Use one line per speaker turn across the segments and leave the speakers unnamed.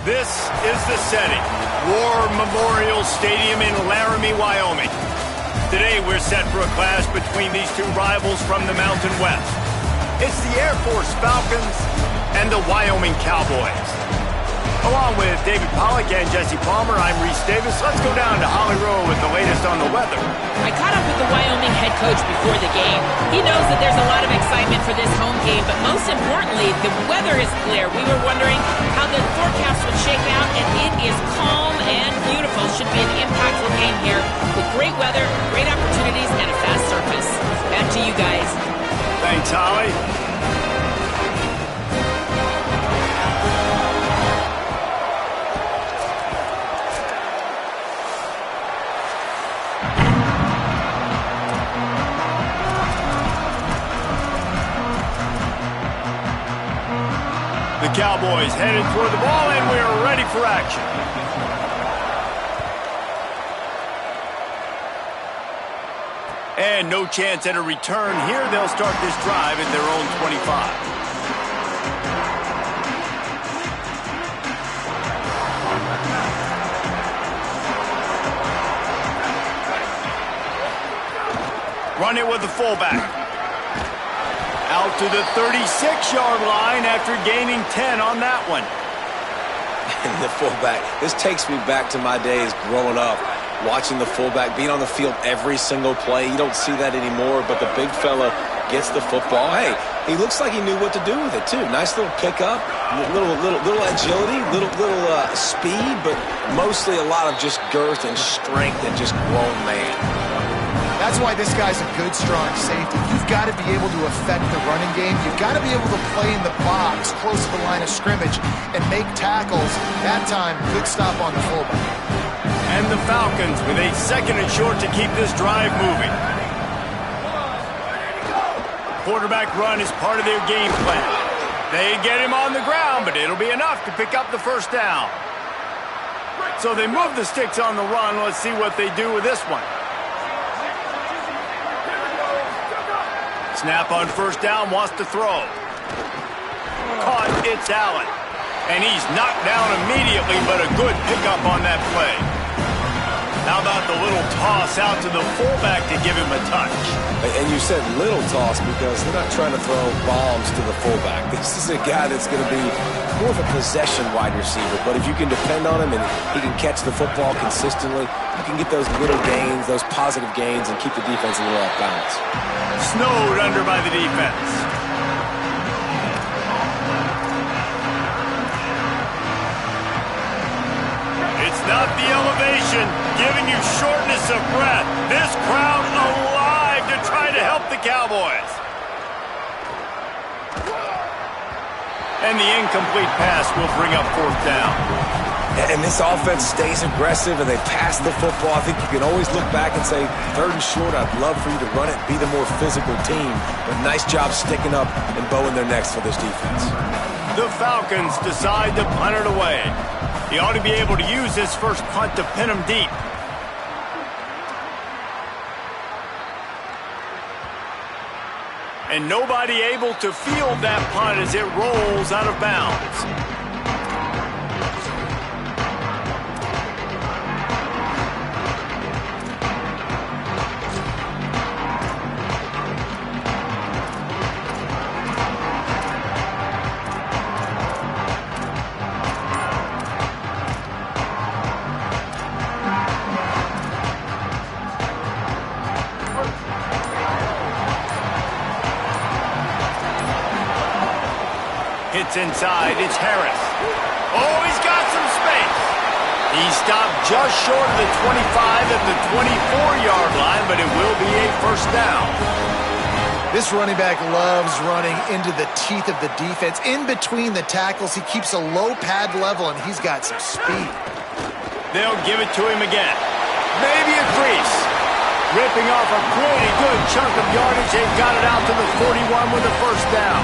This is the setting. War Memorial Stadium in Laramie, Wyoming. Today we're set for a clash between these two rivals from the Mountain West. It's the Air Force Falcons and the Wyoming Cowboys. Along with David Pollack and Jesse Palmer, I'm Reese Davis. Let's go down to Holly Rowe with the latest on the weather.
I caught up with the Wyoming head coach before the game. He knows that there's a lot of excitement for this home game, but most importantly, the weather is clear. We were wondering how the forecast would shake out, and it is calm and beautiful. Should be an impactful game here with great weather, great opportunities, and a fast surface. Back to you guys.
Thanks, Holly. The Cowboys headed toward the ball, and we're ready for action. And no chance at a return here. They'll start this drive at their own 25. Run it with the fullback. Out to the 36-yard line after gaining 10 on that one.
And the fullback, this takes me back to my days growing up, watching the fullback being on the field every single play. You don't see that anymore, but the big fella gets the football. Hey, he looks like he knew what to do with it, too. Nice little pickup, little agility, little speed, but mostly a lot of just girth and strength and just grown man.
That's why this guy's a good, strong safety. You've got to be able to affect the running game. You've got to be able to play in the box close to the line of scrimmage and make tackles. That time, good stop on the fullback.
And the Falcons with a second and short to keep this drive moving. Quarterback run is part of their game plan. They get him on the ground, but it'll be enough to pick up the first down. So they move the sticks on the run. Let's see what they do with this one. Snap on first down, wants to throw. Caught, it's Allen. And he's knocked down immediately, but a good pickup on that play. How about the little toss out to the fullback to give him a touch?
And you said little toss because they're not trying to throw bombs to the fullback. This is a guy that's going to be more of a possession wide receiver, but if you can depend on him and he can catch the football consistently, you can get those little gains, those positive gains, and keep the defense a little off balance.
Snowed under by the defense. It's not the elevation giving you shortness of breath. This crowd alive to try to help the Cowboys. And the incomplete pass will bring up fourth down.
And this offense stays aggressive and they pass the football. I think you can always look back and say, third and short, I'd love for you to run it, be the more physical team. But nice job sticking up and bowing their necks for this defense.
The Falcons decide to punt it away. He ought to be able to use his first punt to pin him deep. And nobody able to field that punt as it rolls out of bounds. Hits inside, it's Harris. Oh, he's got some space. He stopped just short of the 25 at the 24-yard line, but it will be a first down.
This running back loves running into the teeth of the defense. In between the tackles, he keeps a low pad level, and he's got some speed.
They'll give it to him again. Maybe a crease. Ripping off a pretty good chunk of yardage. They've got it out to the 41 with a first down.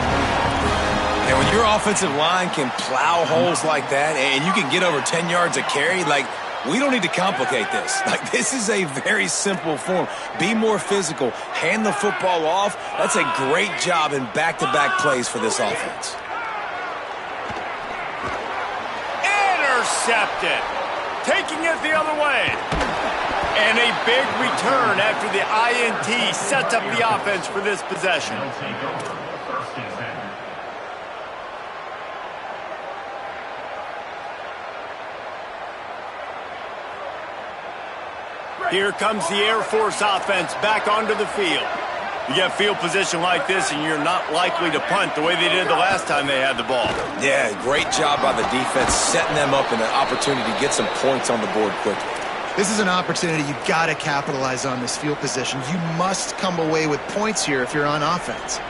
And when your offensive line can plow holes like that and you can get over 10 yards a carry, like, we don't need to complicate this. Like, this is a very simple form. Be more physical. Hand the football off. That's a great job in back-to-back plays for this offense.
intercepted. Taking it the other way. And a big return after the INT sets up the offense for this possession. Here comes the Air Force offense back onto the field. You get field position like this and you're not likely to punt the way they did the last time they had the ball.
Yeah, great job by the defense setting them up in an opportunity to get some points on the board quickly.
This is an opportunity you've got to capitalize on, this field position. You must come away with points here if you're on offense.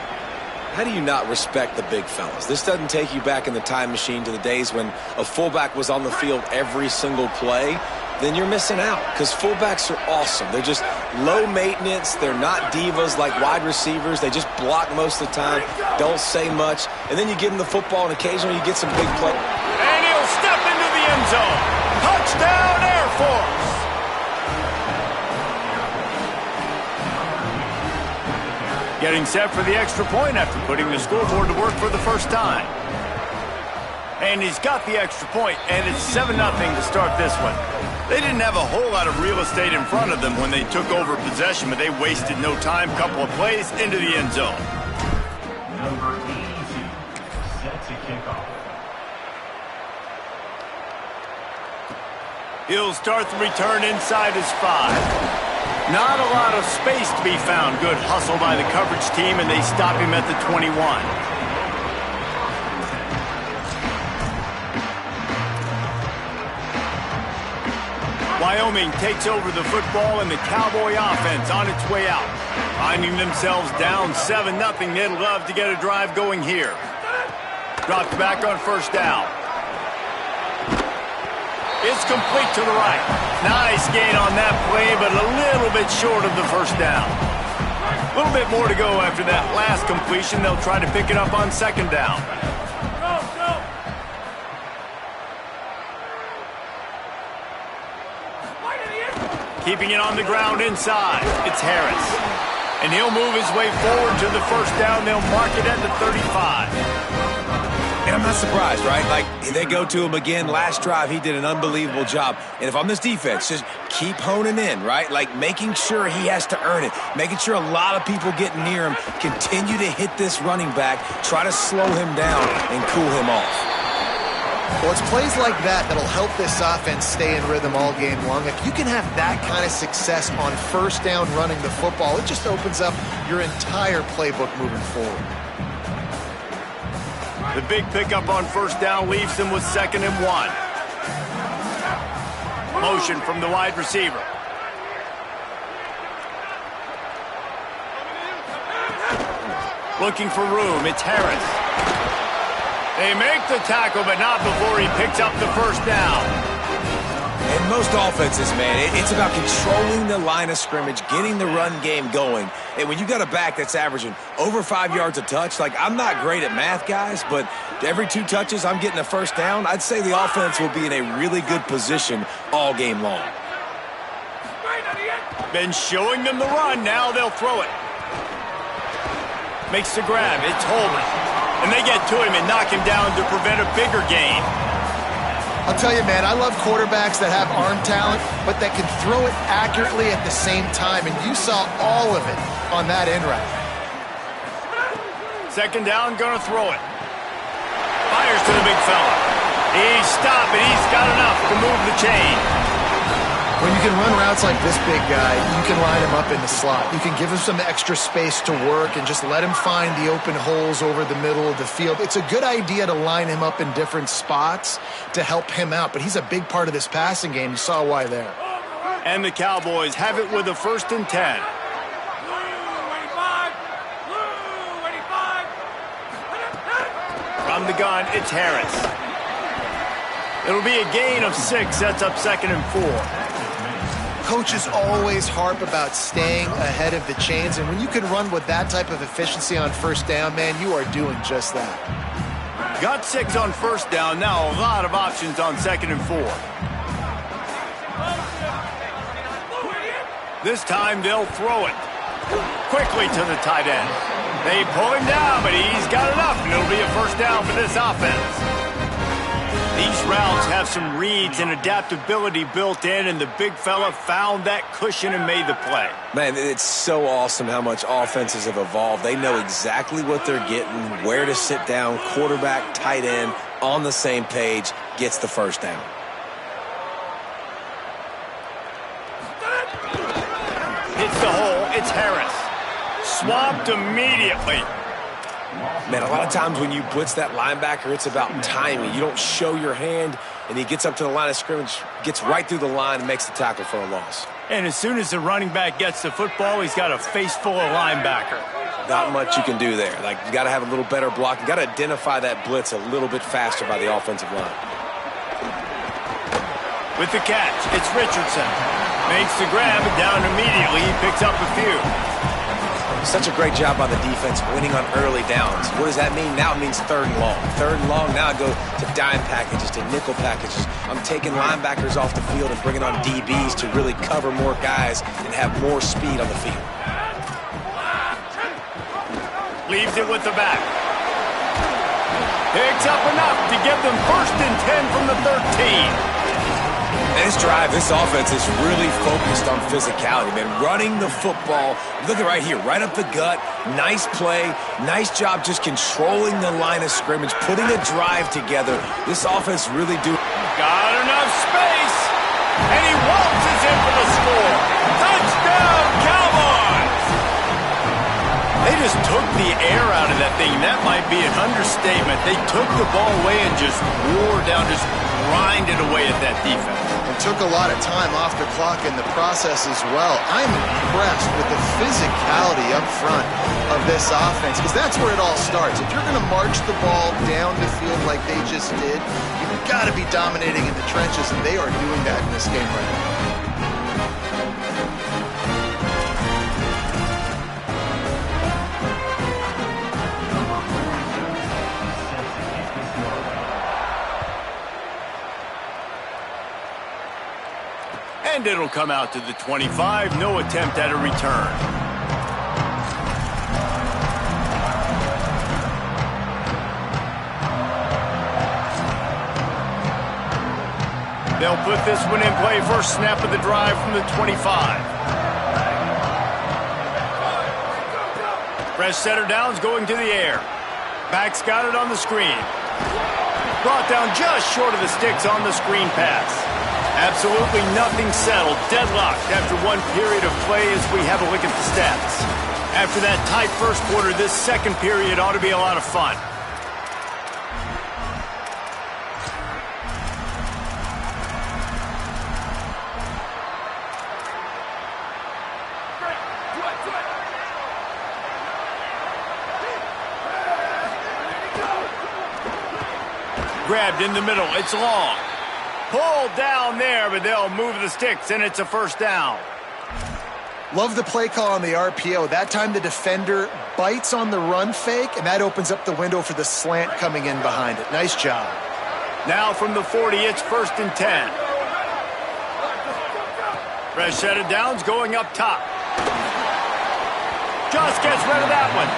How do you not respect the big fellas? This doesn't take you back in the time machine to the days when a fullback was on the field every single play. Then you're missing out because fullbacks are awesome. They're just low maintenance. They're not divas like wide receivers. They just block most of the time, don't say much. And then you give them the football and occasionally you get some big play.
And he'll step into the end zone. Touchdown, Air Force. Getting set for the extra point after putting the scoreboard to work for the first time. And he's got the extra point, and it's 7-0 to start this one. They didn't have a whole lot of real estate in front of them when they took over possession, but they wasted no time. Couple of plays into the end zone.
Number 82, set to kick off.
He'll start the return inside his 5. Not a lot of space to be found. Good hustle by the coverage team, and they stop him at the 21. Wyoming takes over the football, and the Cowboy offense on its way out. Finding themselves down 7-0, they'd love to get a drive going here. Dropped back on first down. It's complete to the right. Nice gain on that play, but a little bit short of the first down. A little bit more to go after that last completion. They'll try to pick it up on second down. Keeping it on the ground inside. It's Harris. And he'll move his way forward to the first down. They'll mark it at the 35.
And I'm not surprised, right? Like, they go to him again. Last drive, he did an unbelievable job. And if I'm this defense, just keep honing in, right? Like, making sure he has to earn it. Making sure a lot of people get near him. Continue to hit this running back. Try to slow him down and cool him off.
Well, it's plays like that that'll help this offense stay in rhythm all game long. If you can have that kind of success on first down running the football, it just opens up your entire playbook moving forward.
The big pickup on first down leaves them with 2nd and 1. Motion from the wide receiver. Looking for room, it's Harris. They make the tackle, but not before he picks up the first down.
And most offenses, man, it's about controlling the line of scrimmage, getting the run game going. And when you got a back that's averaging over 5 yards a touch, like, I'm not great at math, guys, but every 2 touches I'm getting a first down, I'd say the offense will be in a really good position all game long.
Been showing them the run, now they'll throw it. Makes the grab, it's Holman. And they get to him and knock him down to prevent a bigger gain.
I'll tell you, man, I love quarterbacks that have arm talent, but that can throw it accurately at the same time, and you saw all of it on that end route.
2nd down, gonna throw it. Fires to the big fella. He's stopped, and he's got enough to move the chain.
When you can run routes like this big guy, you can line him up in the slot. You can give him some extra space to work and just let him find the open holes over the middle of the field. It's a good idea to line him up in different spots to help him out, but he's a big part of this passing game. You saw why there.
And the Cowboys have it with a 1st and 10. From the gun, it's Harris. It'll be a gain of 6, sets up 2nd and 4.
Coaches always harp about staying ahead of the chains, and when you can run with that type of efficiency on first down, man, you are doing just that.
Got 6 on first down, now a lot of options on 2nd and 4. This time they'll throw it quickly to the tight end. They pull him down, but he's got enough, and it'll be a first down for this offense. These routes have some reads and adaptability built in, and the big fella found that cushion and made the play.
Man, it's so awesome how much offenses have evolved. They know exactly what they're getting, where to sit down, quarterback, tight end, on the same page, gets the first down.
Hits the hole, it's Harris. Swamped immediately.
Man, a lot of times when you blitz that linebacker, it's about timing. You don't show your hand, and he gets up to the line of scrimmage, gets right through the line, and makes the tackle for a loss.
And as soon as the running back gets the football, he's got a face full of linebacker.
Not much you can do there. Like, you got to have a little better block. You got to identify that blitz a little bit faster by the offensive line.
With the catch, it's Richardson. Makes the grab, and down immediately, he picks up a few.
Such a great job by the defense winning on early downs. What does that mean? Now it means third and long. Third and long, now I go to dime packages, to nickel packages. I'm taking linebackers off the field and bringing on DBs to really cover more guys and have more speed on the field.
Leaves it with the back. Picks up enough to give them 1st and 10 from the 13.
And this drive, this offense is really focused on physicality, man. Running the football. Look at right here, right up the gut. Nice play. Nice job just controlling the line of scrimmage, putting a drive together. This offense really do.
Got enough space. And he waltzes in for the score. Touchdown, Cowboys! They just took the air out of that thing. That might be an understatement. They took the ball away and just wore down, just grinded away at that defense.
And took a lot of time off the clock in the process as well. I'm impressed with the physicality up front of this offense, because that's where it all starts. If you're going to march the ball down the field like they just did, you've got to be dominating in the trenches, and they are doing that in this game right now.
And it'll come out to the 25. No attempt at a return. They'll put this one in play. First snap of the drive from the 25. Fresh setter downs going to the air. Back's got it on the screen. Brought down just short of the sticks on the screen pass. Absolutely nothing settled. Deadlocked after one period of play as we have a look at the stats. After that tight first quarter, this second period ought to be a lot of fun. Grabbed in the middle. It's long. Pulled down there, but they'll move the sticks, and it's a first down.
Love the play call on the RPO. That time the defender bites on the run fake, and that opens up the window for the slant coming in behind it. Nice job.
Now from the 40, it's 1st and 10. Fresh set of downs going up top. Just gets rid of that one.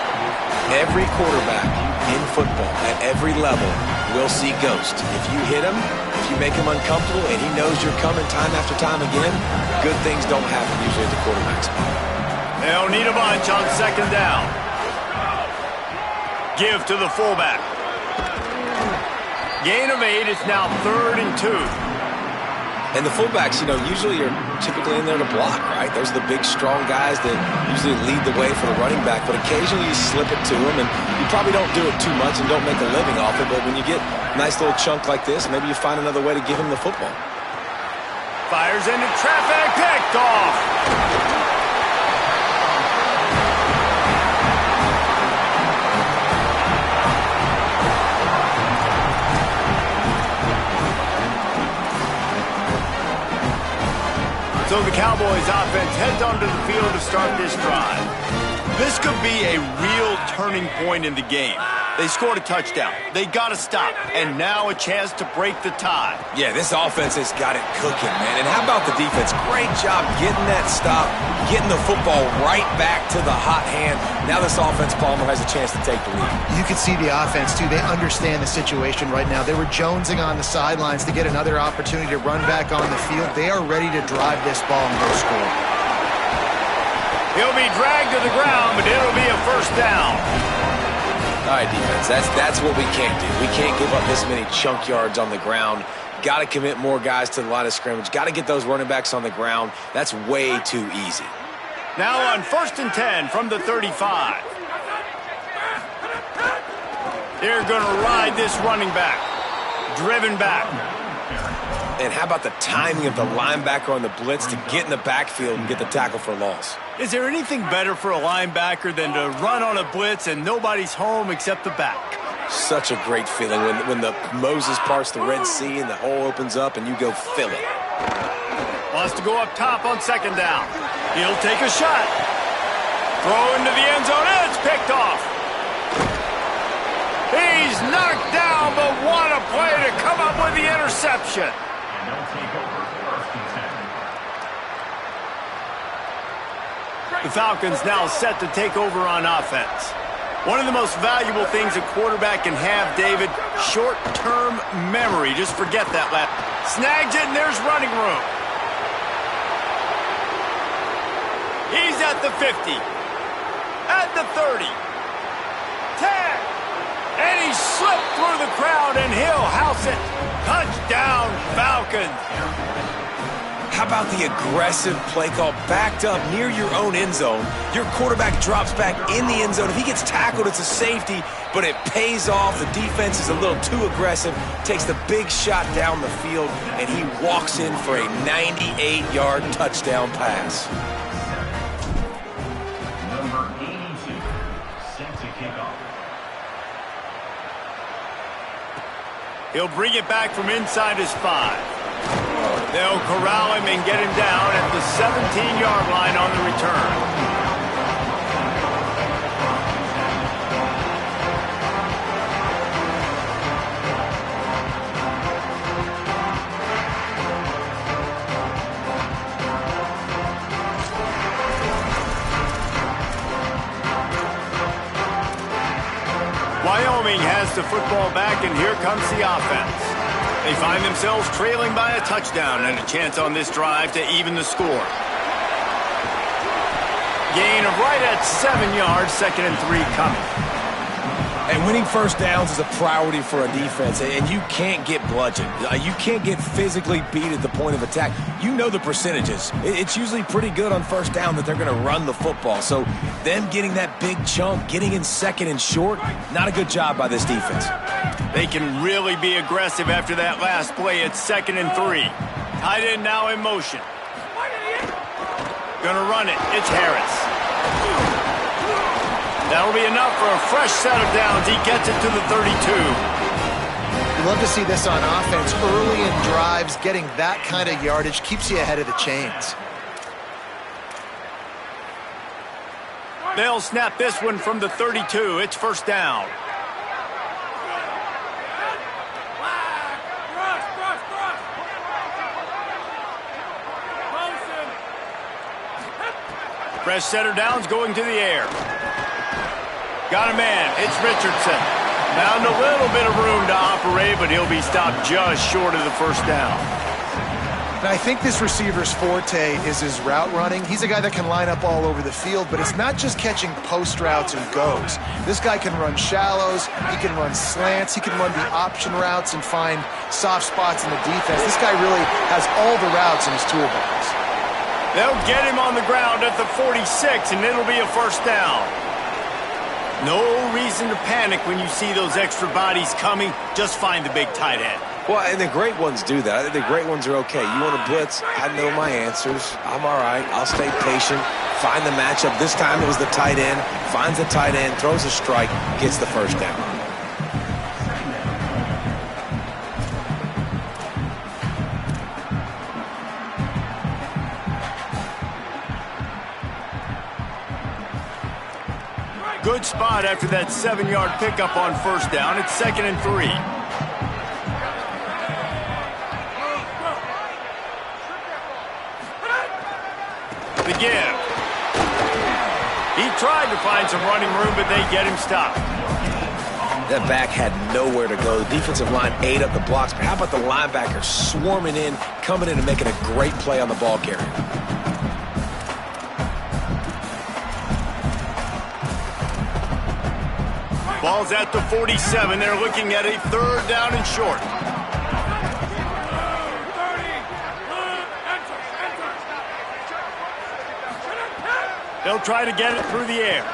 Every quarterback in football at every level will see ghost. If you hit him, if you make him uncomfortable, and he knows you're coming time after time again, good things don't happen usually at the quarterback spot.
They'll need a bunch on 2nd down. Give to the fullback. Gain of 8. It's now 3rd and 2.
And the fullbacks, you know, usually are typically in there to block, right? Those are the big, strong guys that usually lead the way for the running back. But occasionally you slip it to them, and you probably don't do it too much and don't make a living off it. But when you get a nice little chunk like this, maybe you find another way to give him the football.
Fires into traffic, picked off. So the Cowboys offense heads onto the field to start this drive. This could be a real turning point in the game. They scored a touchdown. They got to stop. And now a chance to break the tie.
Yeah, this offense has got it cooking, man. And how about the defense? Great job getting that stop, getting the football right back to the hot hand. Now this offense, Palmer, has a chance to take the lead.
You can see the offense, too. They understand the situation right now. They were jonesing on the sidelines to get another opportunity to run back on the field. They are ready to drive this ball and go score.
He'll be dragged to the ground, but it'll be a first down.
All right, defense, that's what we can't do. We can't give up this many chunk yards on the ground. Got to commit more guys to the line of scrimmage. Got to get those running backs on the ground. That's way too easy.
Now on 1st and 10 from the 35. They're going to ride this running back. Driven back.
And how about the timing of the linebacker on the blitz to get in the backfield and get the tackle for a loss?
Is there anything better for a linebacker than to run on a blitz and nobody's home except the back?
Such a great feeling when the Moses parts the Red Sea and the hole opens up and you go fill it.
Wants to go up top on 2nd down. He'll take a shot. Throw into the end zone. It's picked off. He's knocked down, but what a play to come up with the interception.
And they'll take over 1st and 10.
The Falcons now set to take over on offense. One of the most valuable things a quarterback can have, David, short-term memory. Just forget that lap. Snags it, and there's running room. He's at the 50. At the 30. 10. And he slipped through the crowd, and he'll house it. Touchdown, Falcons.
How about the aggressive play call backed up near your own end zone? Your quarterback drops back in the end zone. If he gets tackled, it's a safety, but it pays off. The defense is a little too aggressive, takes the big shot down the field, and he walks in for a 98-yard touchdown pass.
Number 82, set to kick off.
He'll bring it back from inside his 5. They'll corral him and get him down at the 17-yard line on the return. Wyoming has the football back, and here comes the offense. They find themselves trailing by a touchdown and a chance on this drive to even the score. Gain of right at 7 yards, 2nd and 3 coming.
And winning first downs is a priority for a defense, and you can't get bludgeoned. You can't get physically beat at the point of attack. You know the percentages. It's usually pretty good on first down that they're going to run the football. So them getting that big chunk, getting in 2nd and short, not a good job by this defense.
They can really be aggressive after that last play. It's 2nd and 3. Tight end now in motion. Gonna run it. It's Harris. That'll be enough for a fresh set of downs. He gets it to the 32.
You love to see this on offense. Early in drives, getting that kind of yardage keeps you ahead of the chains.
They'll snap this one from the 32. It's 1st down. Fresh set of downs going to the air. Got a man. It's Richardson. Found a little bit of room to operate, but he'll be stopped just short of the 1st down.
And I think this receiver's forte is his route running. He's a guy that can line up all over the field, but it's not just catching post routes and goes. This guy can run shallows, he can run slants, he can run the option routes and find soft spots in the defense. This guy really has all the routes in his toolbox.
They'll get him on the ground at the 46, and it'll be a 1st down. No reason to panic when you see those extra bodies coming. Just find the big tight end.
Well, and the great ones do that. I think the great ones are okay. You want to blitz? I know my answers. I'm all right. I'll stay patient. Find the matchup. This time it was the tight end. Finds the tight end, throws a strike, gets the 1st down.
Good spot after that 7-yard pickup on first down. It's 2nd and 3. The give. He tried to find some running room, but they get him stopped.
That back had nowhere to go. The defensive line ate up the blocks, but how about the linebacker swarming in, coming in and making a great play on the ball carrier?
Ball's at the 47. They're looking at a 3rd down and short. They'll try to get it through the air.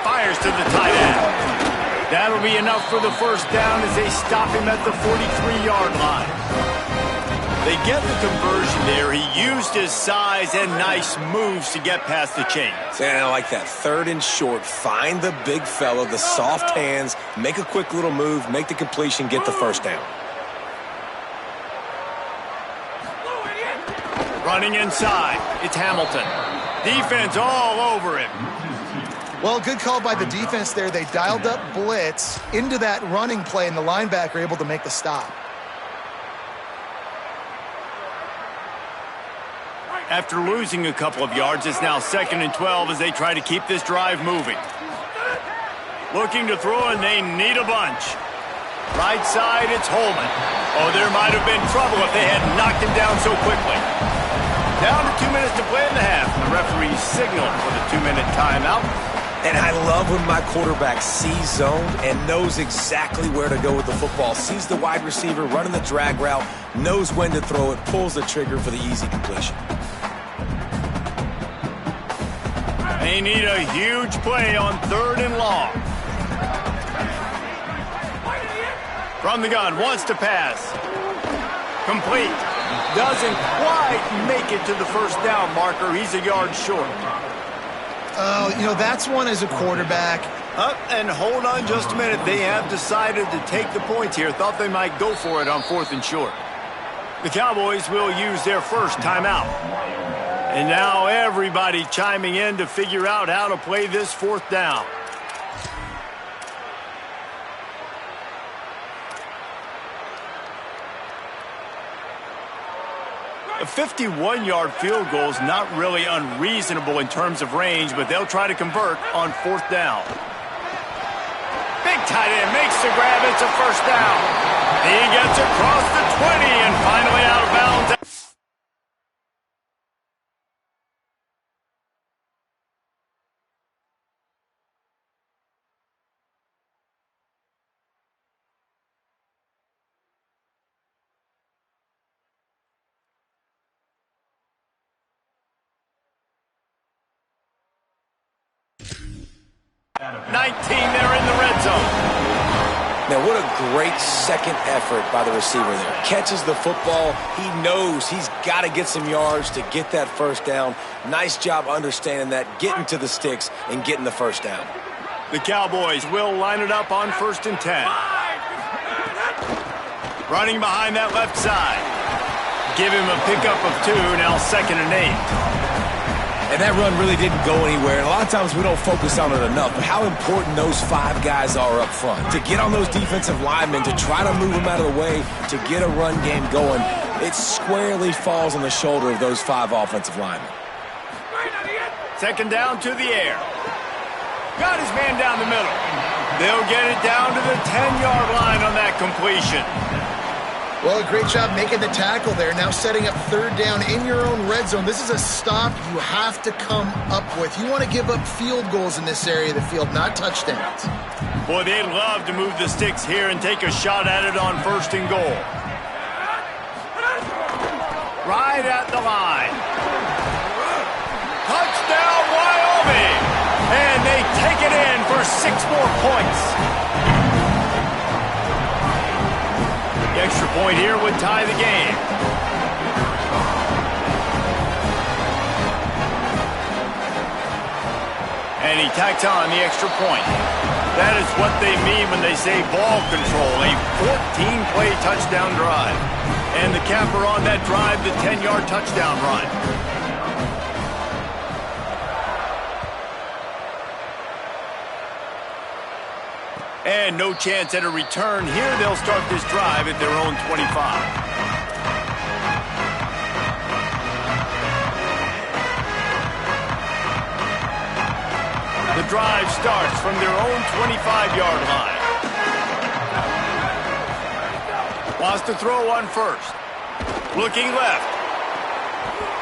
Fires to the tight end. That'll be enough for the first down as they stop him at the 43-yard line. They get the conversion there. He used his size and nice moves to get past the chains.
And I like that. 3rd and short. Find the big fella, the soft hands, make a quick little move, make the completion, get the first down.
Running inside. It's Hamilton. Defense all over him.
Well, good call by the defense there. They dialed up blitz into that running play, and the linebacker able to make the stop.
After losing a couple of yards, it's now 2nd and 12 as they try to keep this drive moving. Looking to throw, and they need a bunch. Right side, it's Holman. Oh, there might have been trouble if they had knocked him down so quickly. Down to 2 minutes to play in the half. The referee signaled for the 2-minute timeout.
And I love when my quarterback sees zone and knows exactly where to go with the football. Sees the wide receiver running the drag route, knows when to throw it, pulls the trigger for the easy completion.
They need a huge play on 3rd and long. From the gun, wants to pass. Complete. Doesn't quite make it to the first down marker. He's a yard short.
Oh, you know, that's one as a quarterback.
Up and hold on just a minute. They have decided to take the points here. Thought they might go for it on 4th and short. The Cowboys will use their first timeout. And now everybody chiming in to figure out how to play this 4th down. A 51-yard field goal is not really unreasonable in terms of range, but they'll try to convert on 4th down. Big tight end makes the grab. It's a first down. He gets across the 20 and finally out of bounds. They're in the red zone.
Now, what a great second effort by the receiver there. Catches the football. He knows he's got to get some yards to get that first down. Nice job understanding that, getting to the sticks and getting the first down.
The Cowboys will line it up on 1st and 10. Running behind that left side. Give him a pickup of 2, now 2nd and 8.
And that run really didn't go anywhere. And a lot of times we don't focus on it enough, but how important those 5 guys are up front. To get on those defensive linemen, to try to move them out of the way, to get a run game going, it squarely falls on the shoulder of those 5 offensive linemen.
2nd down to the air. Got his man down the middle. They'll get it down to the 10-yard line on that completion.
Well, a great job making the tackle there. Now setting up 3rd down in your own red zone. This is a stop you have to come up with. You want to give up field goals in this area of the field, not touchdowns.
Boy, they'd love to move the sticks here and take a shot at it on 1st and goal. Right at the line. Touchdown, Wyoming! And they take it in for 6 more points. The extra point here would tie the game. And he tacks on the extra point. That is what they mean when they say ball control, a 14-play touchdown drive. And the capper on that drive, the 10-yard touchdown run. And no chance at a return here. They'll start this drive at their own 25. The drive starts from their own 25-yard line. Wants to throw on first. Looking left.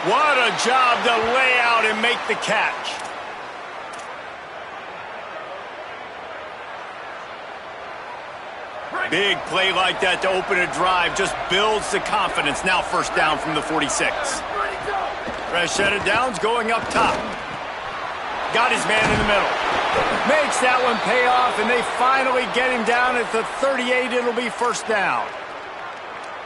What a job to lay out and make the catch. Big play like that to open a drive just builds the confidence. Now first down from the 46. Fresh set of downs going up top. Got his man in the middle. Makes that one pay off, and they finally get him down at the 38. It'll be first down.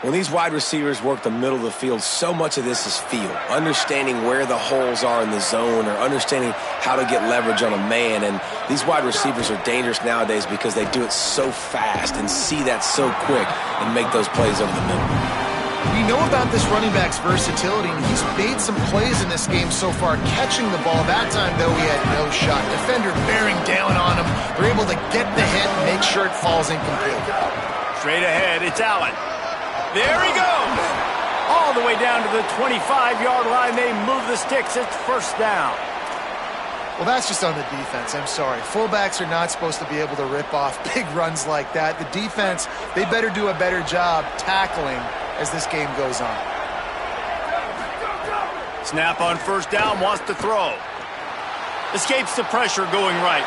When these wide receivers work the middle of the field, so much of this is feel. Understanding where the holes are in the zone or understanding how to get leverage on a man. And these wide receivers are dangerous nowadays because they do it so fast and see that so quick and make those plays over the middle.
We know about this running back's versatility, and he's made some plays in this game so far, catching the ball. That time, though, he had no shot. Defender bearing down on him. They're able to get the hit and make sure it falls incomplete.
Straight ahead, it's Allen. There he goes. All the way down to the 25-yard line. They move the sticks. It's first down.
Well, that's just on the defense. I'm sorry. Fullbacks are not supposed to be able to rip off big runs like that. The defense, they better do a better job tackling as this game goes on.
Snap on first down, wants to throw. Escapes the pressure going right.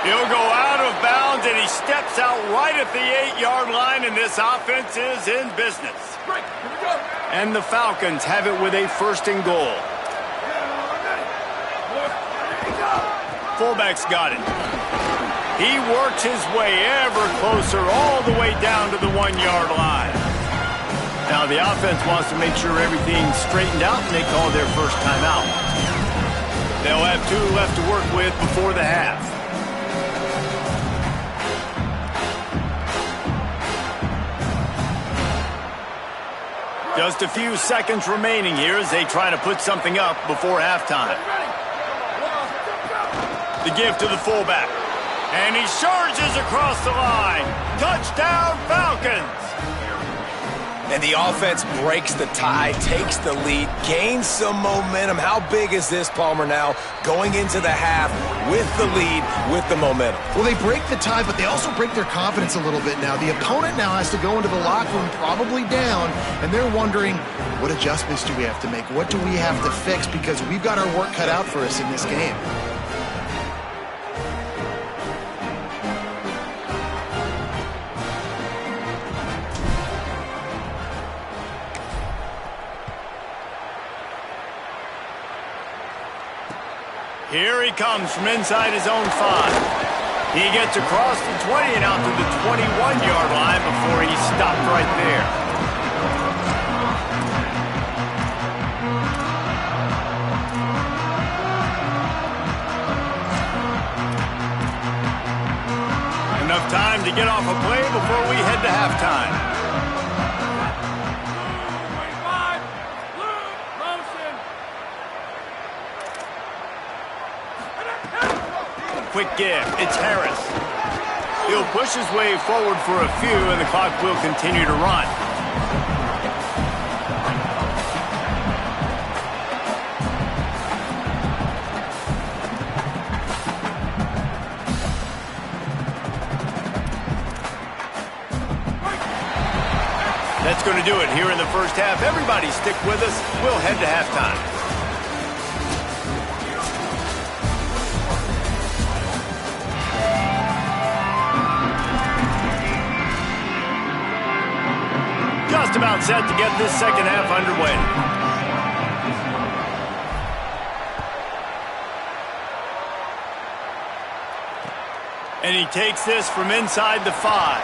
He'll go out of bounds, and he steps out right at the 8-yard line, and this offense is in business. And the Falcons have it with a first and goal. Fullback's got it. He works his way ever closer all the way down to the 1-yard line. Now the offense wants to make sure everything's straightened out, and they call their first timeout. They'll have 2 left to work with before the half. Just a few seconds remaining here as they try to put something up before halftime. The give to the fullback. And he charges across the line. Touchdown, Falcons!
And the offense breaks the tie, takes the lead, gains some momentum. How big is this, Palmer, now going into the half with the lead, with the momentum?
Well, they break the tie, but they also break their confidence a little bit now. The opponent now has to go into the locker room probably down, and they're wondering, what adjustments do we have to make? What do we have to fix? Because we've got our work cut out for us in this game.
Here he comes from inside his own 5. He gets across the 20 and out to the 21-yard line before he stopped right there. Enough time to get off a play before we head to halftime. Quick give. It's Harris. He'll push his way forward for a few, and the clock will continue to run. That's going to do it here in the first half. Everybody stick with us. We'll head to halftime. Just about set to get this second half underway. And he takes this from inside the 5.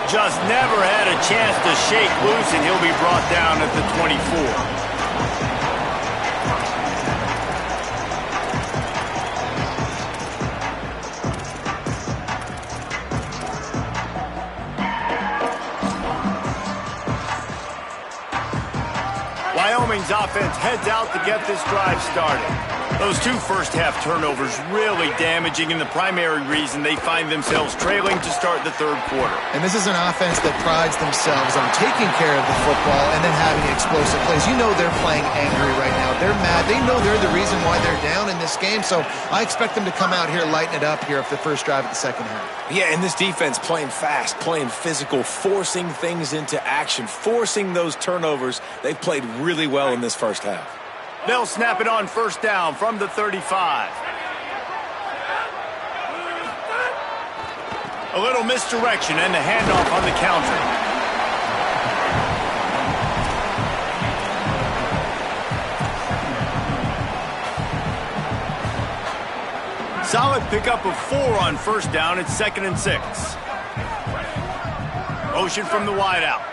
Just never had a chance to shake loose, and he'll be brought down at the 24. Wyoming's offense heads out to get this drive started. Those two first-half turnovers really damaging, and the primary reason they find themselves trailing to start the third quarter.
And this is an offense that prides themselves on taking care of the football and then having explosive plays. You know they're playing angry right now. They're mad. They know they're the reason why they're down in this game, so I expect them to come out here, lighten it up here for the first drive of the second half.
Yeah, and this defense playing fast, playing physical, forcing things into action, forcing those turnovers. They've played really well in this first half.
They'll snap it on first down from the 35. A little misdirection and the handoff on the counter. Solid pickup of 4 on first down. It's 2nd and 6. Motion from the wideout.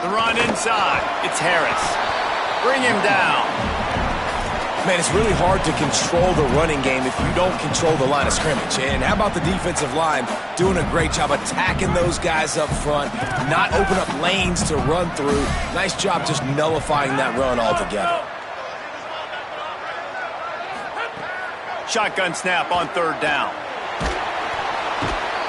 The run inside. It's Harris. Bring him down.
Man, it's really hard to control the running game if you don't control the line of scrimmage. And how about the defensive line doing a great job attacking those guys up front, not open up lanes to run through. Nice job just nullifying that run altogether.
Shotgun snap on third down.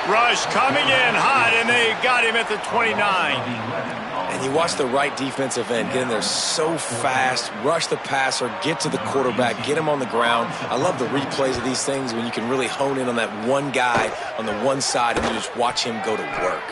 Rush coming in hot, and they got him at the 29.
And you watch the right defensive end get in there so fast, rush the passer, get to the quarterback, get him on the ground. I love the replays of these things when you can really hone in on that one guy on the one side and you just watch him go to work.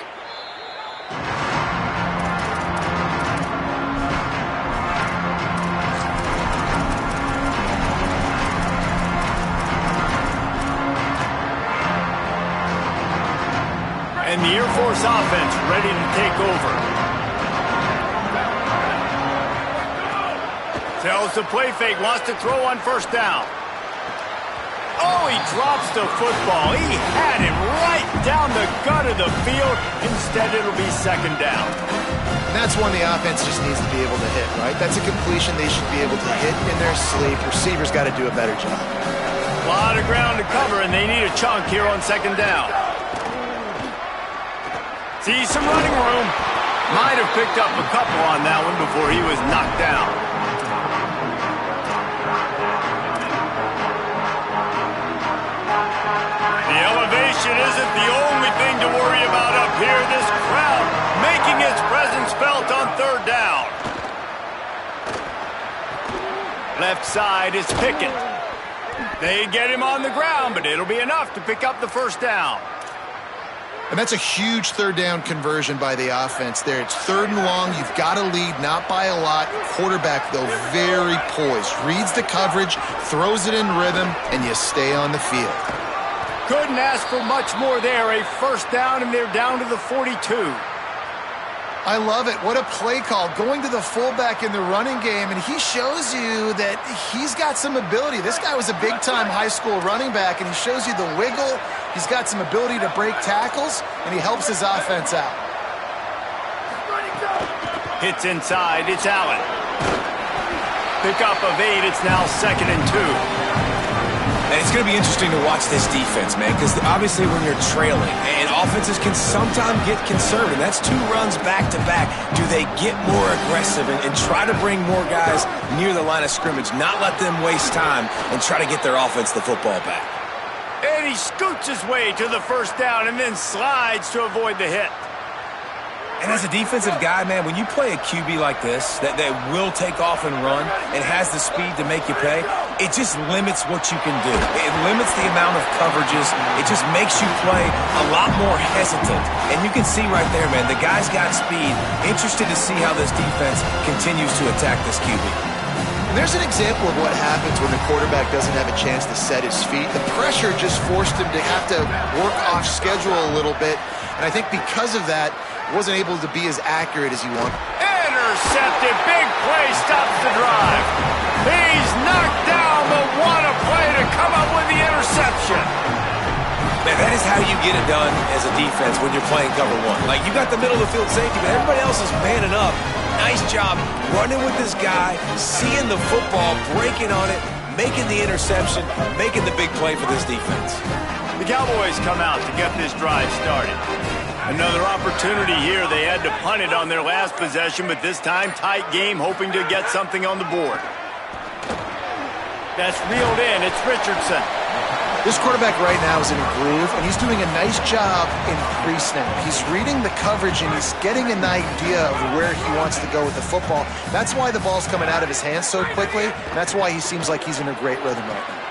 And the Air Force offense ready to take over. Tells the play fake, wants to throw on first down. Oh, he drops the football. He had him right down the gut of the field. Instead, it'll be second down.
And that's one the offense just needs to be able to hit, right? That's a completion they should be able to hit in their sleep. Receivers got to do a better job.
A lot of ground to cover, and they need a chunk here on second down. See some running room. Might have picked up a couple on that one before he was knocked down. The elevation isn't the only thing to worry about up here. This crowd making its presence felt on third down. Left side is Pickett. They get him on the ground, but it'll be enough to pick up the first down.
And that's a huge third down conversion by the offense there. It's 3rd and long. You've got to lead, not by a lot. Quarterback, though, very poised. Reads the coverage, throws it in rhythm, and you stay on the field.
Couldn't ask for much more there. A first down, and they're down to the 42.
I love it. What a play call. Going to the fullback in the running game, and he shows you that he's got some ability. This guy was a big-time high school running back, and he shows you the wiggle. He's got some ability to break tackles, and he helps his offense out.
Hits inside. It's Allen. Pickup of 8. It's now 2nd and 2.
And it's going to be interesting to watch this defense, man, because obviously when you're trailing, and offenses can sometimes get conservative. That's 2 runs back-to-back. Do they get more aggressive and try to bring more guys near the line of scrimmage, not let them waste time, and try to get their offense the football back?
And he scoots his way to the first down and then slides to avoid the hit.
And as a defensive guy, man, when you play a QB like this that will take off and run and has the speed to make you pay, it just limits what you can do. It limits the amount of coverages. It just makes you play a lot more hesitant. And you can see right there, man, the guy's got speed. Interested to see how this defense continues to attack this QB.
There's an example of what happens when the quarterback doesn't have a chance to set his feet. The pressure just forced him to have to work off schedule a little bit. And I think because of that, wasn't able to be as accurate as he wanted.
Intercepted. Big play stops the drive. He's knocked down the wanna play to come up with the interception.
Man, that is how you get it done as a defense when you're playing cover 1. Like, you got the middle of the field safety, but everybody else is manning up. Nice job running with this guy, seeing the football, breaking on it, making the interception, making the big play for this defense.
The Cowboys come out to get this drive started. Another opportunity here. They had to punt it on their last possession, but this time tight game, hoping to get something on the board. That's reeled in. It's Richardson.
This quarterback right now is in a groove, and he's doing a nice job in pre-snap. He's reading the coverage, and he's getting an idea of where he wants to go with the football. That's why the ball's coming out of his hands so quickly. That's why he seems like he's in a great rhythm right now.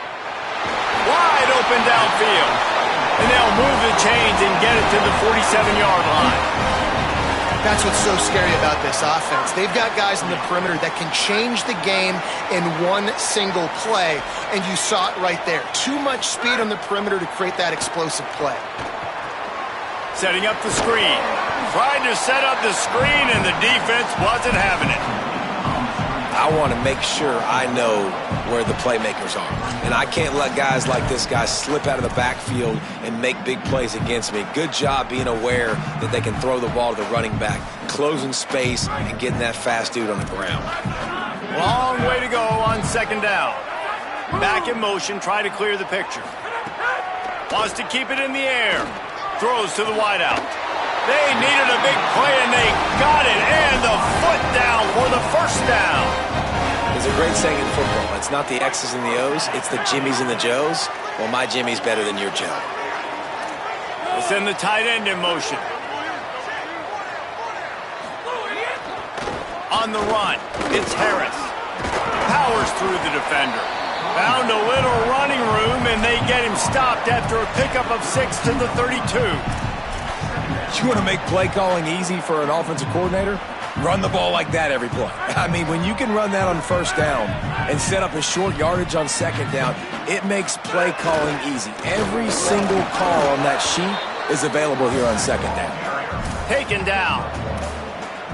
Wide open downfield. And they'll move the chains and get it to the 47-yard line.
That's what's so scary about this offense. They've got guys in the perimeter that can change the game in one single play, and you saw it right there. Too much speed on the perimeter to create that explosive play.
Setting up the screen. Tried to set up the screen, and the defense wasn't having it.
I want to make sure I know where the playmakers are. And I can't let guys like this guy slip out of the backfield and make big plays against me. Good job being aware that they can throw the ball to the running back, closing space, and getting that fast dude on the ground.
Long way to go on second down. Back in motion, try to clear the picture. Wants to keep it in the air. Throws to the wideout. They needed a big play, and they got it, and the foot down for the first down.
There's a great saying in football. It's not the X's and the O's, it's the Jimmies and the Joes. Well, my Jimmy's better than your Joe.
We'll send the tight end in motion. On the run, it's Harris. Powers through the defender. Found a little running room, and they get him stopped after a pickup of 6 to the 32.
You want to make play calling easy for an offensive coordinator? Run the ball like that every play. I mean, when you can run that on first down and set up a short yardage on second down, it makes play calling easy. Every single call on that sheet is available here on second down.
Taken down.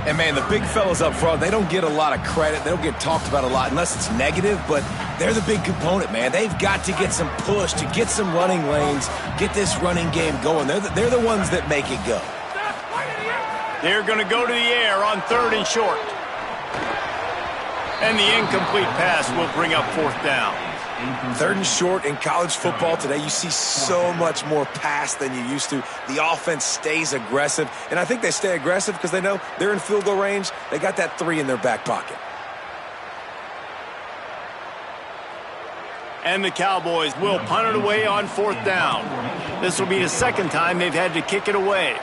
And, man, the big fellas up front, they don't get a lot of credit. They don't get talked about a lot unless it's negative, but they're the big component, man. They've got to get some push, to get some running lanes, get this running game going. They're the ones that make it go.
They're going to go to the air on 3rd and short. And the incomplete pass will bring up 4th down.
3rd and short in college football today, you see so much more pass than you used to. The offense stays aggressive, and I think they stay aggressive because they know they're in field goal range. They got that 3 in their back pocket.
And the Cowboys will punt it away on 4th down. This will be the second time they've had to kick it away.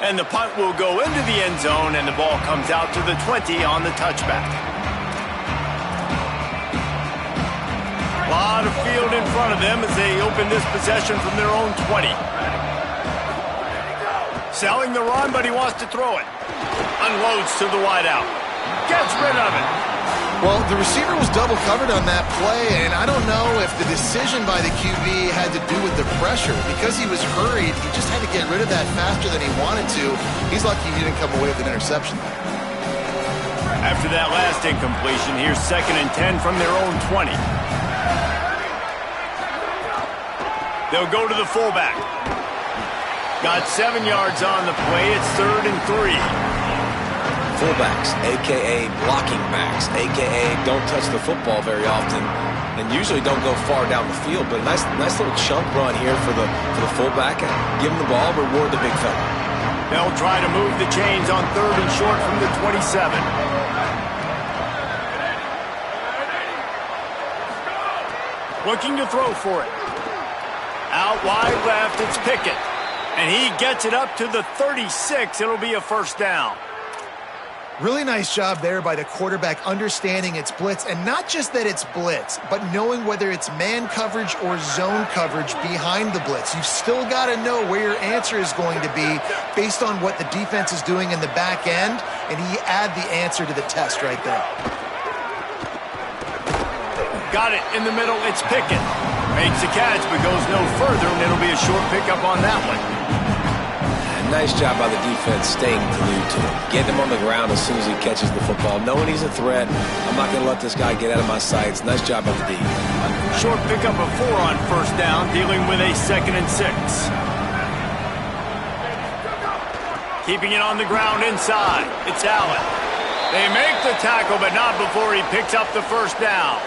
And the punt will go into the end zone, and the ball comes out to the 20 on the touchback. A lot of field in front of them as they open this possession from their own 20. Selling the run, but he wants to throw it. Unloads to the wideout. Gets rid of it.
Well, the receiver was double covered on that play, and I don't know if the decision by the QB had to do with the pressure. Because he was hurried, he just had to get rid of that faster than he wanted to. He's lucky he didn't come away with an interception.
After that last incompletion, here's 2nd and 10 from their own 20. They'll go to the fullback. Got 7 yards on the play. It's 3rd and 3.
Fullbacks, a.k.a. blocking backs, a.k.a. don't touch the football very often and usually don't go far down the field. But a nice little chunk run here for the fullback. Give him the ball, reward the big fella.
They'll try to move the chains on 3rd and short from the 27. Looking to throw for it. Out wide left, it's Pickett. And he gets it up to the 36. It'll be a 1st down.
Really nice job there by the quarterback understanding it's blitz, and not just that it's blitz, but knowing whether it's man coverage or zone coverage behind the blitz. You've still got to know where your answer is going to be based on what the defense is doing in the back end, and he add the answer to the test right there.
Got it in the middle, it's Pickett. Makes the catch, but goes no further, and it'll be a short pickup on that one.
Nice job by the defense staying glued to him. Getting him on the ground as soon as he catches the football. Knowing he's a threat, I'm not going to let this guy get out of my sights. Nice job by the D.
Short pickup of 4 on 1st down, dealing with a 2nd and 6. Keeping it on the ground inside. It's Allen. They make the tackle, but not before he picks up the 1st down.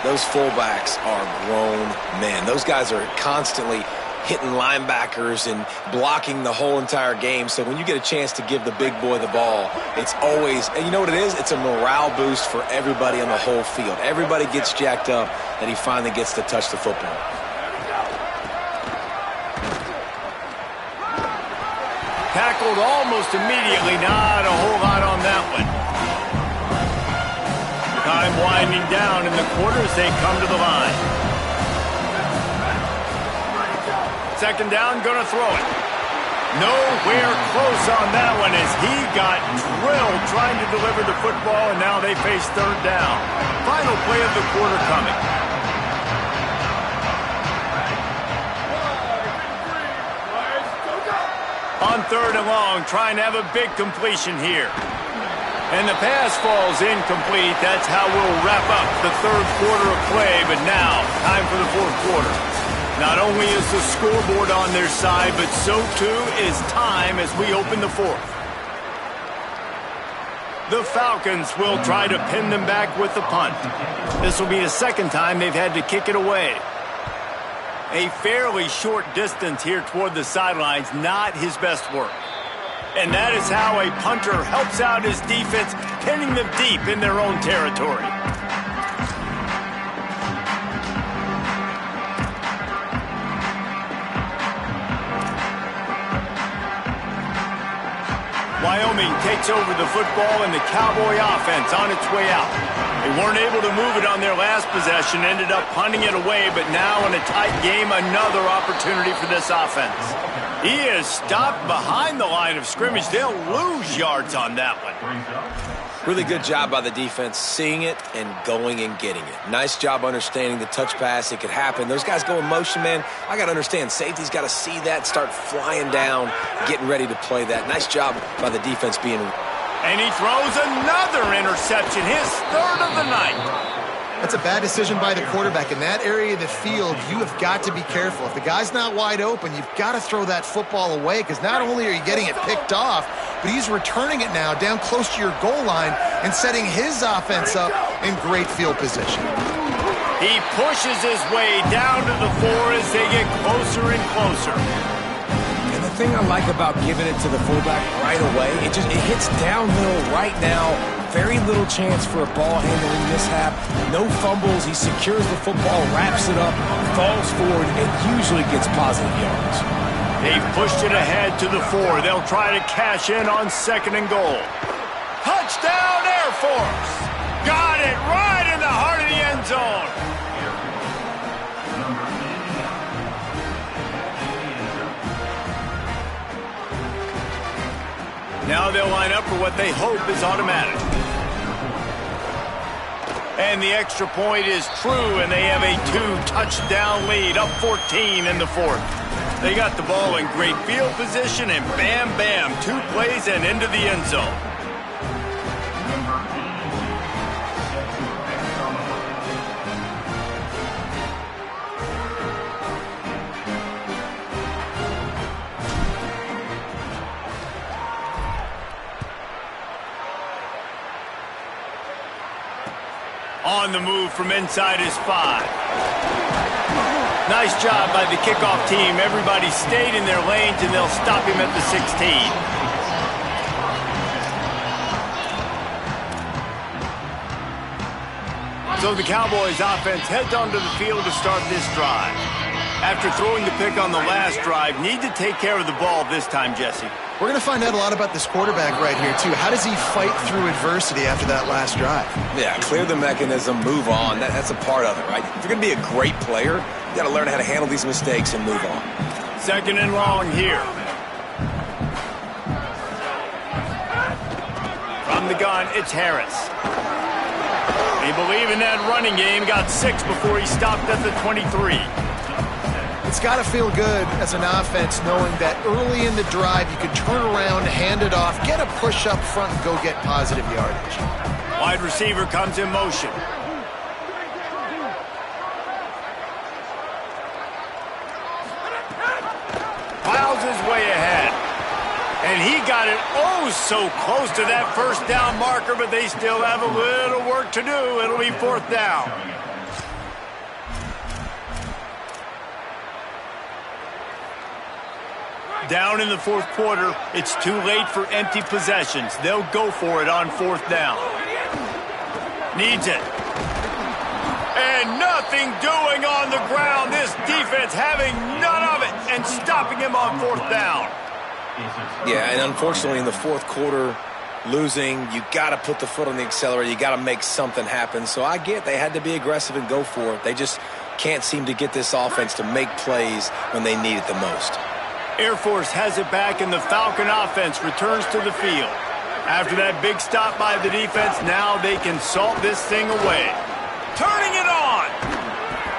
Those fullbacks are grown men. Those guys are constantly hitting linebackers and blocking the whole entire game. So when you get a chance to give the big boy the ball, it's always, and you know what it is? It's a morale boost for everybody on the whole field. Everybody gets jacked up that he finally gets to touch the football.
Tackled almost immediately. Not a whole lot on that one. Time winding down in the quarters. They come to the line. Second down, gonna throw it. Nowhere close on that one as he got drilled trying to deliver the football, and now they face third down. Final play of the quarter coming. On third and long, trying to have a big completion here. And the pass falls incomplete. That's how we'll wrap up the third quarter of play, but now, time for the fourth quarter. Not only is the scoreboard on their side, but so too is time as we open the fourth. The Falcons will try to pin them back with the punt. This will be the second time they've had to kick it away. A fairly short distance here toward the sidelines, not his best work. And that is how a punter helps out his defense, pinning them deep in their own territory. Wyoming takes over the football, and the Cowboy offense on its way out. They weren't able to move it on their last possession, ended up punting it away, but now in a tight game, another opportunity for this offense. He is stopped behind the line of scrimmage. They'll lose yards on that one.
Really good job by the defense, seeing it and going and getting it. Nice job understanding the touch pass. It could happen. Those guys go in motion, man. I got to understand, safety's got to see that, start flying down, getting ready to play that. Nice job by the defense being...
And he throws another interception, his third of the night.
That's a bad decision by the quarterback. In that area of the field, you have got to be careful. If the guy's not wide open, you've got to throw that football away, because not only are you getting it picked off, but he's returning it now down close to your goal line and setting his offense up in great field position.
He pushes his way down to the 4 as they get closer and closer.
And the thing I like about giving it to the fullback right away, it hits downhill right now. Very little chance for a ball handling mishap. No fumbles. He secures the football, wraps it up, falls forward, and usually gets positive yards.
They've pushed it ahead to the 4. They'll try to cash in on second and goal. Touchdown, Air Force! Got it right in the heart of the end zone. Now they'll line up for what they hope is automatic. And the extra point is true, and they have a 2-touchdown lead, up 14 in the fourth. They got the ball in great field position, and bam, bam, 2 plays and into the end zone. On the move from inside his 5. Nice job by the kickoff team. Everybody stayed in their lanes, and they'll stop him at the 16. So the Cowboys offense heads onto the field to start this drive. After throwing the pick on the last drive, need to take care of the ball this time, Jesse.
We're going to find out a lot about this quarterback right here, too. How does he fight through adversity after that last drive?
Yeah, clear the mechanism, move on. That's a part of it, right? If you're going to be a great player, you got to learn how to handle these mistakes and move on.
Second and long here. From the gun, it's Harris. They believe in that running game. Got 6 before he stopped at the 23.
It's got to feel good as an offense knowing that early in the drive you can turn around, hand it off, get a push up front, and go get positive yardage.
Wide receiver comes in motion. Plows his way ahead. And he got it oh so close to that first down marker, but they still have a little work to do. It'll be 4th down. Down in the fourth quarter, it's too late for empty possessions. They'll go for it on fourth down. Needs it. And nothing doing on the ground. This defense having none of it and stopping him on fourth down.
Yeah, and unfortunately in the fourth quarter, losing, you got to put the foot on the accelerator. You got to make something happen. So I get they had to be aggressive and go for it. They just can't seem to get this offense to make plays when they need it the most.
Air Force has it back, and the Falcon offense returns to the field. After that big stop by the defense, now they can salt this thing away. Turning it on.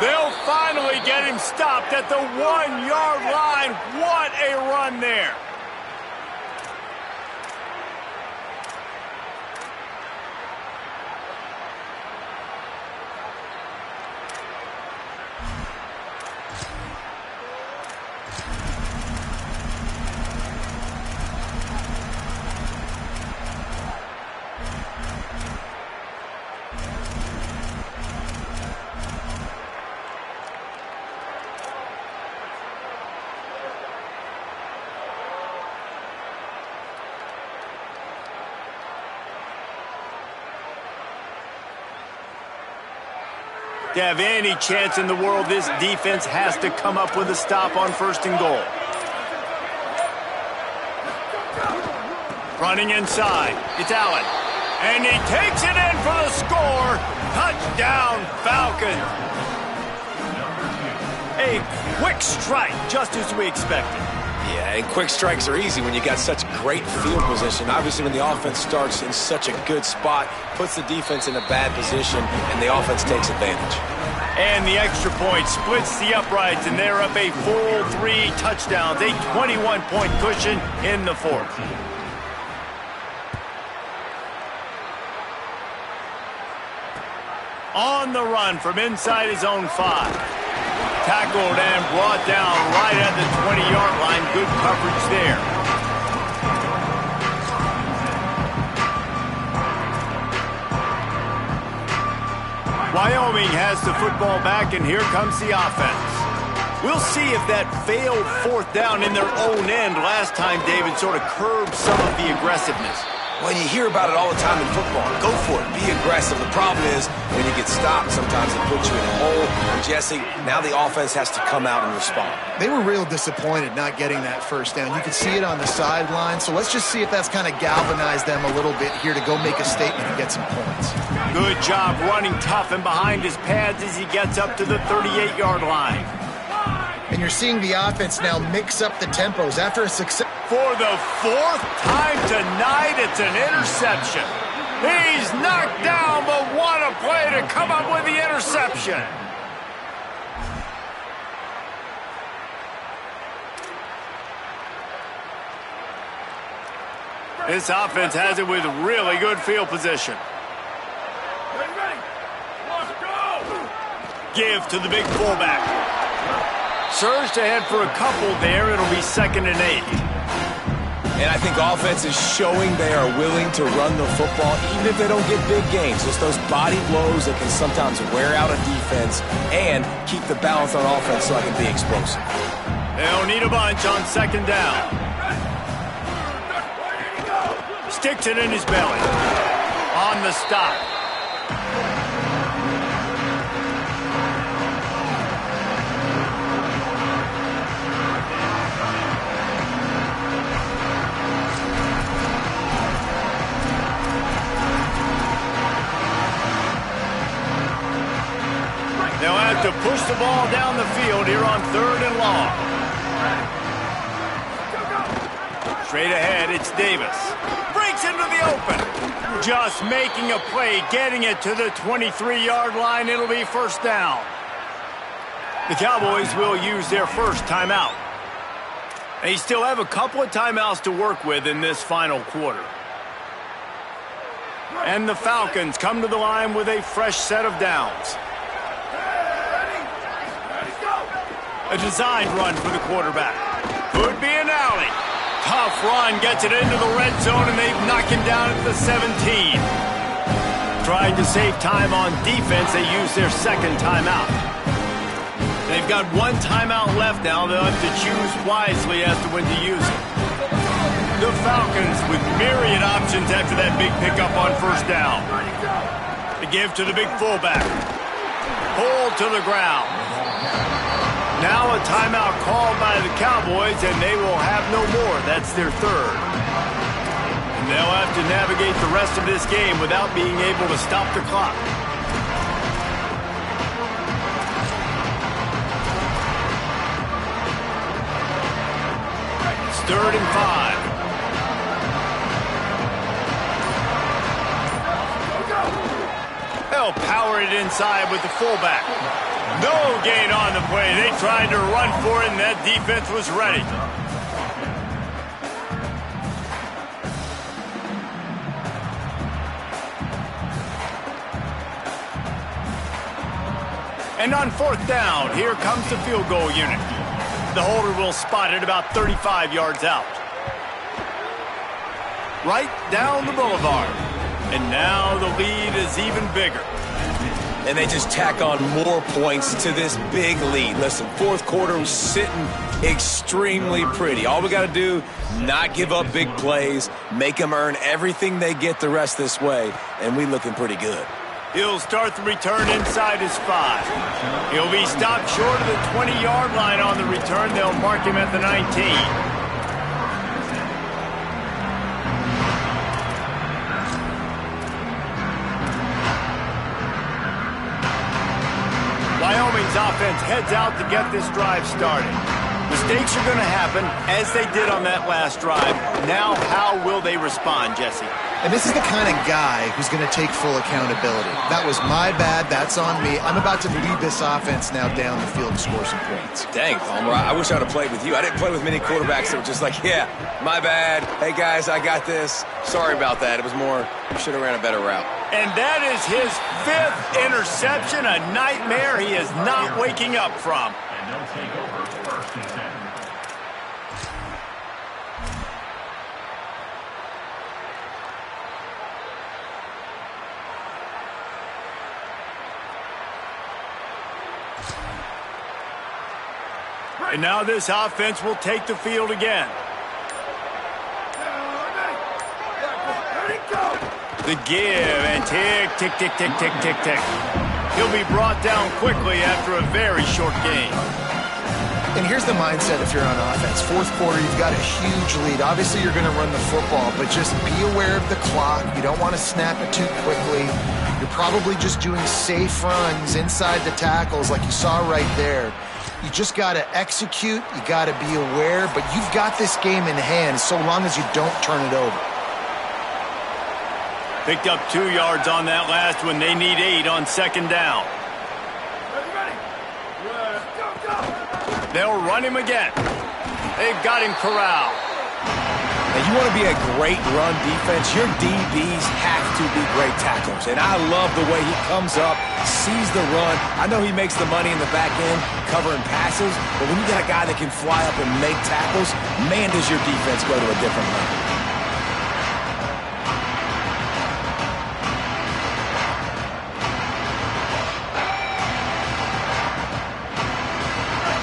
They'll finally get him stopped at the 1-yard line. What a run there. To have any chance in the world, this defense has to come up with a stop on first and goal. Running inside, it's Allen. And he takes it in for the score. Touchdown, Falcons. A quick strike, just as we expected.
Yeah, and quick strikes are easy when you got such great field position. Obviously, when the offense starts in such a good spot, puts the defense in a bad position, and the offense takes advantage.
And the extra point splits the uprights, and they're up a full 3 touchdowns, a 21-point cushion in the fourth. On the run from inside his own 5. Tackled and brought down right at the 20-yard line. Good coverage there. Wyoming has the football back, and here comes the offense. We'll see if that failed fourth down in their own end last time, David, sort of curbed some of the aggressiveness.
Well, you hear about it all the time in football. Go for it. Be aggressive. The problem is when you get stopped, sometimes it puts you in a hole. And Jesse, now the offense has to come out and respond.
They were real disappointed not getting that first down. You could see it on the sideline. So let's just see if that's kind of galvanized them a little bit here to go make a statement and get some points.
Good job running tough and behind his pads as he gets up to the 38-yard line.
And you're seeing the offense now mix up the tempos after a success.
For the 4th time tonight, it's an interception. He's knocked down, but what a play to come up with the interception. This offense has it with really good field position. Give to the big fullback. Surged ahead for a couple there. It'll be 2nd and 8.
And I think offense is showing they are willing to run the football, even if they don't get big gains. Just those body blows that can sometimes wear out a defense and keep the balance on offense so I can be explosive.
They'll need a bunch on 2nd down. Sticks it in his belly. On the stop. They'll have to push the ball down the field here on 3rd and long. Straight ahead, it's Davis. Breaks into the open. Just making a play, getting it to the 23-yard line. It'll be 1st down. The Cowboys will use their first timeout. They still have a couple of timeouts to work with in this final quarter. And the Falcons come to the line with a fresh set of downs. A designed run for the quarterback. Could be an alley. Tough run, gets it into the red zone, and they've knocked him down at the 17. Trying to save time on defense, they use their 2nd timeout. They've got one timeout left now. They'll have to choose wisely as to when to use it. The Falcons with myriad options after that big pickup on first down. The give to the big fullback. Pulled to the ground. Now a timeout called by the Cowboys, and they will have no more. That's their third. And they'll have to navigate the rest of this game without being able to stop the clock. It's 3rd and 5. They'll power it inside with the fullback. No gain on the play. They tried to run for it, and that defense was ready. And on 4th down, here comes the field goal unit. The holder will spot it about 35 yards out. Right down the boulevard. And now the lead is even bigger.
And they just tack on more points to this big lead. Listen, 4th quarter was sitting extremely pretty. All we got to do, not give up big plays, make them earn everything they get the rest this way, and we looking pretty good.
He'll start the return inside his 5. He'll be stopped short of the 20-yard line on the return. They'll mark him at the 19. Wyoming's offense heads out to get this drive started. Mistakes are going to happen, as they did on that last drive. Now, how will they respond, Jesse?
And this is the kind of guy who's going to take full accountability. That was my bad. That's on me. I'm about to lead this offense now down the field to score some points.
Dang, Palmer, I wish I would have played with you. I didn't play with many quarterbacks that were just like, yeah, my bad. Hey, guys, I got this. Sorry about that. It was more, you should have ran a better route.
And that is his 5th interception, a nightmare he is not waking up from.
And they'll take over 1st and 10.
And now this offense will take the field again. The give, and tick, tick, tick, tick, tick, tick, tick. He'll be brought down quickly after a very short game.
And here's the mindset if you're on offense. 4th quarter, you've got a huge lead. Obviously, you're going to run the football, but just be aware of the clock. You don't want to snap it too quickly. You're probably just doing safe runs inside the tackles like you saw right there. You just got to execute. You got to be aware, but you've got this game in hand so long as you don't turn it over.
Picked up 2 yards on that last one. They need 8 on 2nd down. They'll run him again. They've got him corralled.
Now, you want to be a great run defense, your DBs have to be great tacklers. And I love the way he comes up, sees the run. I know he makes the money in the back end covering passes, but when you got a guy that can fly up and make tackles, man, does your defense go to a different level.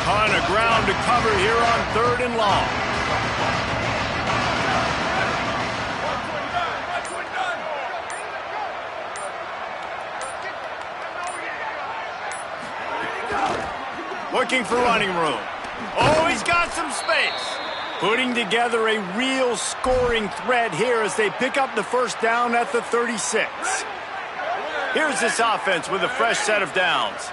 Ton of ground to cover here on 3rd and long. Looking for running room. Oh, he's got some space. Putting together a real scoring threat here as they pick up the 1st down at the 36. Here's this offense with a fresh set of downs.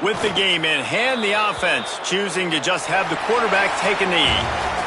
With the game in hand, the offense choosing to just have the quarterback take a knee.